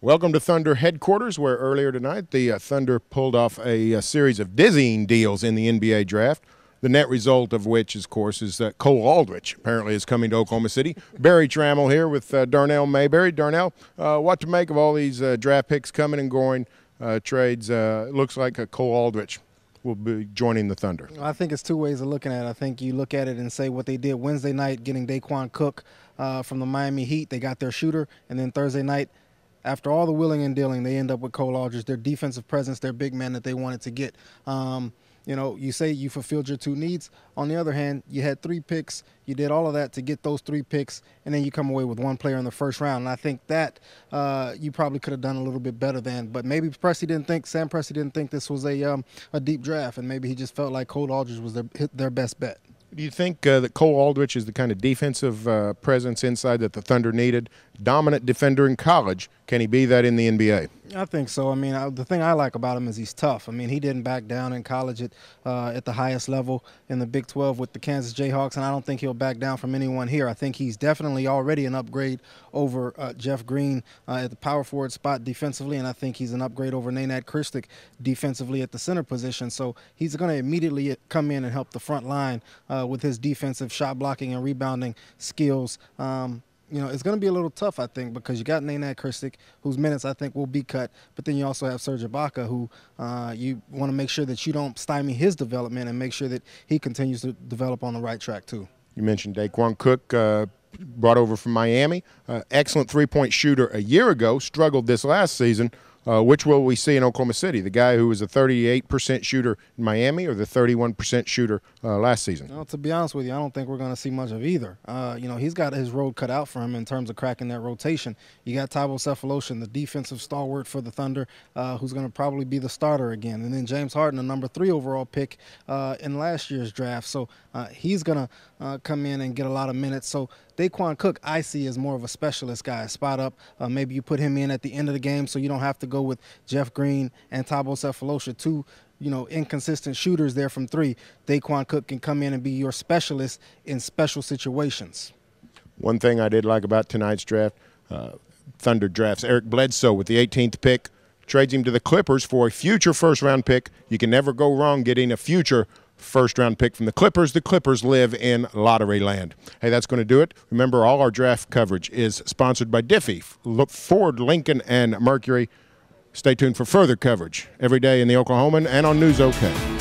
Welcome to Thunder headquarters, where earlier tonight the Thunder pulled off a series of dizzying deals in the NBA draft. The net result of which, of course, is that Cole Aldrich apparently is coming to Oklahoma City. Barry Tramel here with Darnell Mayberry. Darnell, what to make of all these draft picks coming and going trades? It looks like Cole Aldrich will be joining the Thunder. I think it's two ways of looking at it. I think you look at it and say what they did Wednesday night, getting Daquan Cook from the Miami Heat. They got their shooter, and then Thursday night, after all the willing and dealing, they end up with Cole Aldrich, their defensive presence, their big man that they wanted to get. You know, you say you fulfilled your two needs. On the other hand, you had 3 picks. You did all of that to get those 3 picks, and then you come away with 1 player in the first round. And I think that you probably could have done a little bit better than. But maybe Sam Presti didn't think this was a deep draft, and maybe he just felt like Cole Aldrich was their best bet. Do you think that Cole Aldrich is the kind of defensive presence inside that the Thunder needed? Dominant defender in college. Can he be that in the NBA? I think so. I mean, the thing I like about him is he's tough. I mean, he didn't back down in college at the highest level in the Big 12 with the Kansas Jayhawks, and I don't think he'll back down from anyone here. I think he's definitely already an upgrade over Jeff Green at the power forward spot defensively, and I think he's an upgrade over Nenad Kristić defensively at the center position. So he's going to immediately come in and help the front line with his defensive shot blocking and rebounding skills. You know, it's going to be a little tough, I think, because you got Nenad Kristić, whose minutes I think will be cut, but then you also have Serge Ibaka, who you want to make sure that you don't stymie his development and make sure that he continues to develop on the right track, too. You mentioned Daquan Cook, brought over from Miami. Excellent three-point shooter a year ago, struggled this last season. Which will we see in Oklahoma City? The guy who was a 38% shooter in Miami or the 31% shooter last season? Well, to be honest with you, I don't think we're going to see much of either. You know, he's got his road cut out for him in terms of cracking that rotation. You got Tabo Cephaloshin, the defensive stalwart for the Thunder, who's going to probably be the starter again. And then James Harden, the number 3 overall pick in last year's draft. So he's going to come in and get a lot of minutes. So Daquan Cook, I see as more of a specialist guy, spot up. Maybe you put him in at the end of the game so you don't have to go with Jeff Green and Tabo Cephaloshin, 2 inconsistent shooters there from 3. Daquan Cook can come in and be your specialist in special situations. One thing I did like about tonight's draft, Thunder drafts Eric Bledsoe with the 18th pick, trades him to the Clippers for a future first-round pick. You can never go wrong getting a future first-round pick from the Clippers. The Clippers live in lottery land. Hey, that's going to do it. Remember, all our draft coverage is sponsored by Diffie, Ford, Lincoln, and Mercury. Stay tuned for further coverage every day in the Oklahoman and on News OK.